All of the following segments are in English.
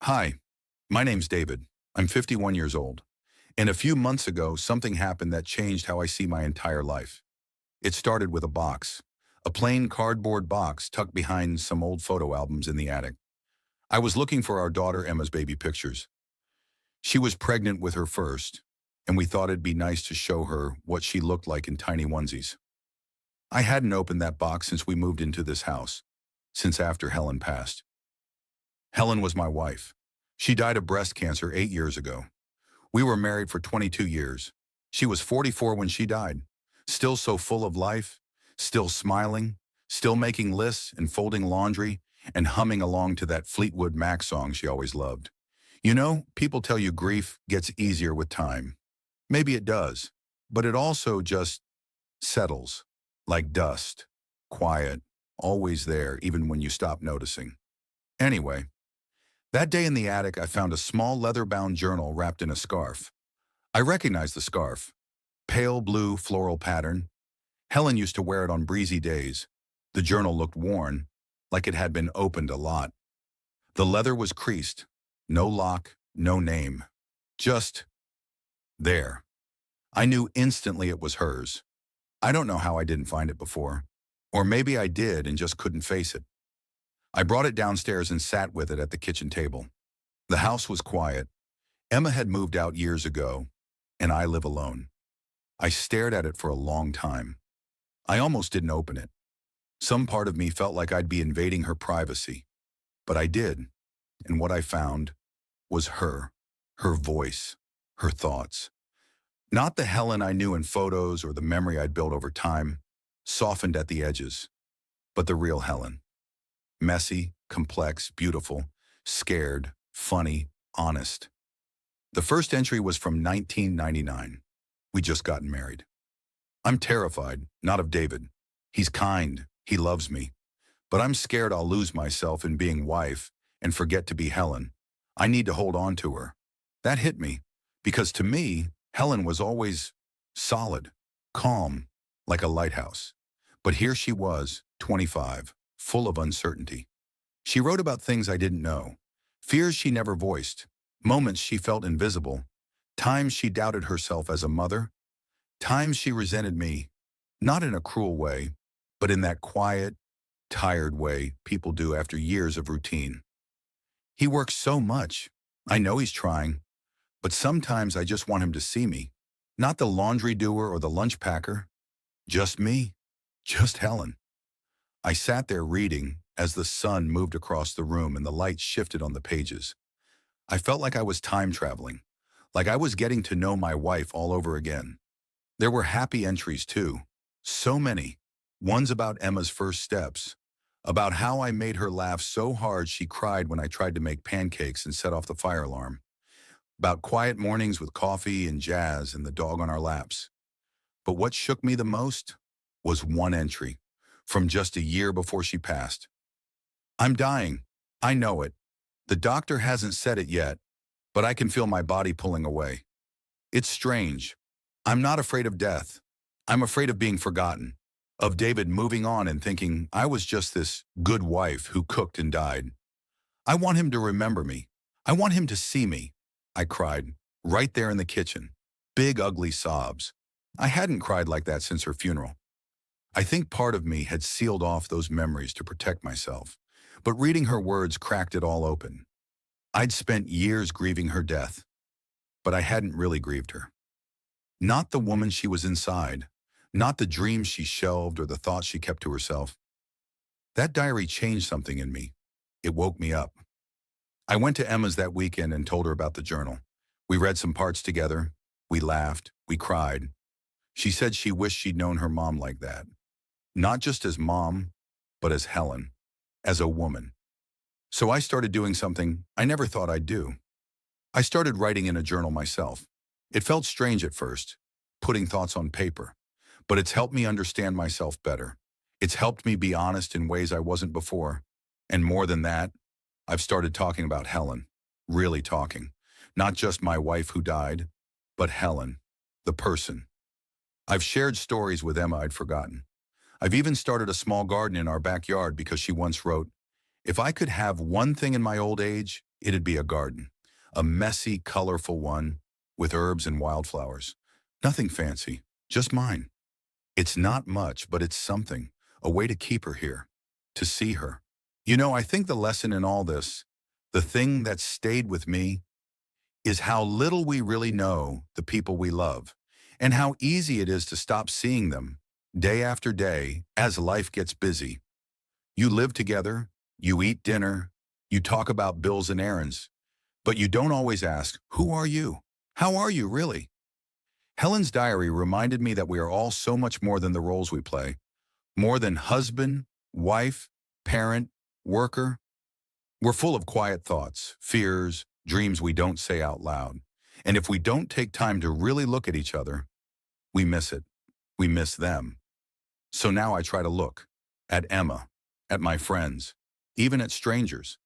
Hi, my name's David. I'm 51 years old. And a few months ago, something happened that changed how I see my entire life. It started with a box, a plain cardboard box tucked behind some old photo albums in the attic. I was looking for our daughter Emma's baby pictures. She was pregnant with her first, and we thought it'd be nice to show her what she looked like in tiny onesies. I hadn't opened that box since we moved into this house, since after Helen passed. Helen was my wife. She died of breast cancer 8 years ago. We were married for 22 years. She was 44 when she died, still so full of life, still smiling, still making lists and folding laundry and humming along to that Fleetwood Mac song she always loved. You know, people tell you grief gets easier with time. Maybe it does, but it also just settles, like dust, quiet, always there even when you stop noticing. Anyway, that day in the attic, I found a small leather-bound journal wrapped in a scarf. I recognized the scarf. Pale blue floral pattern. Helen used to wear it on breezy days. The journal looked worn, like it had been opened a lot. The leather was creased. No lock, no name. Just there. I knew instantly it was hers. I don't know how I didn't find it before. Or maybe I did and just couldn't face it. I brought it downstairs and sat with it at the kitchen table. The house was quiet. Emma had moved out years ago, and I live alone. I stared at it for a long time. I almost didn't open it. Some part of me felt like I'd be invading her privacy. But I did, and what I found was her voice, her thoughts. Not the Helen I knew in photos or the memory I'd built over time, softened at the edges, but the real Helen. Messy, complex, beautiful, scared, funny, honest. The first entry was from 1999. We just gotten married. I'm terrified, not of David. He's kind, he loves me. But I'm scared I'll lose myself in being wife and forget to be Helen. I need to hold on to her. That hit me, because to me, Helen was always solid, calm, like a lighthouse. But here she was, 25, full of uncertainty. She wrote about things I didn't know, fears she never voiced, moments she felt invisible, times she doubted herself as a mother, times she resented me, not in a cruel way, but in that quiet, tired way people do after years of routine. He works so much. I know he's trying, but sometimes I just want him to see me, not the laundry doer or the lunch packer, just me, just Helen. I sat there reading as the sun moved across the room and the light shifted on the pages. I felt like I was time traveling, like I was getting to know my wife all over again. There were happy entries too, so many. Ones about Emma's first steps, about how I made her laugh so hard she cried when I tried to make pancakes and set off the fire alarm, about quiet mornings with coffee and jazz and the dog on our laps. But what shook me the most was one entry from just a year before she passed. I'm dying. I know it. The doctor hasn't said it yet, but I can feel my body pulling away. It's strange. I'm not afraid of death. I'm afraid of being forgotten, of David moving on and thinking I was just this good wife who cooked and died. I want him to remember me. I want him to see me. I cried, right there in the kitchen. Big, ugly sobs. I hadn't cried like that since her funeral. I think part of me had sealed off those memories to protect myself, but reading her words cracked it all open. I'd spent years grieving her death, but I hadn't really grieved her. Not the woman she was inside, not the dreams she shelved or the thoughts she kept to herself. That diary changed something in me. It woke me up. I went to Emma's that weekend and told her about the journal. We read some parts together. We laughed. We cried. She said she wished she'd known her mom like that. Not just as mom, but as Helen, as a woman. So I started doing something I never thought I'd do. I started writing in a journal myself. It felt strange at first, putting thoughts on paper, but it's helped me understand myself better. It's helped me be honest in ways I wasn't before. And more than that, I've started talking about Helen, really talking. Not just my wife who died, but Helen, the person. I've shared stories with Emma I'd forgotten. I've even started a small garden in our backyard because she once wrote, "If I could have one thing in my old age, it'd be a garden. A messy, colorful one with herbs and wildflowers. Nothing fancy, just mine. It's not much, but it's something. A way to keep her here, to see her. I think the lesson in all this, the thing that stayed with me, is how little we really know the people we love, and how easy it is to stop seeing them day after day as life gets busy. You live together, you eat dinner, you talk about bills and errands, but you don't always ask, who are you? How are you really? Helen's diary reminded me that we are all so much more than the roles we play, more than husband, wife, parent, worker. We're full of quiet thoughts, fears, dreams we don't say out loud. And if we don't take time to really look at each other, we miss it. We miss them. So now I try to look at Emma, at my friends, even at strangers.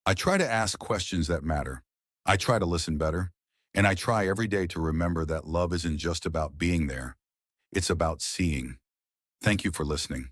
I try to ask questions that matter. I try to listen better. And I try every day to remember that love isn't just about being there. It's about seeing. Thank you for listening.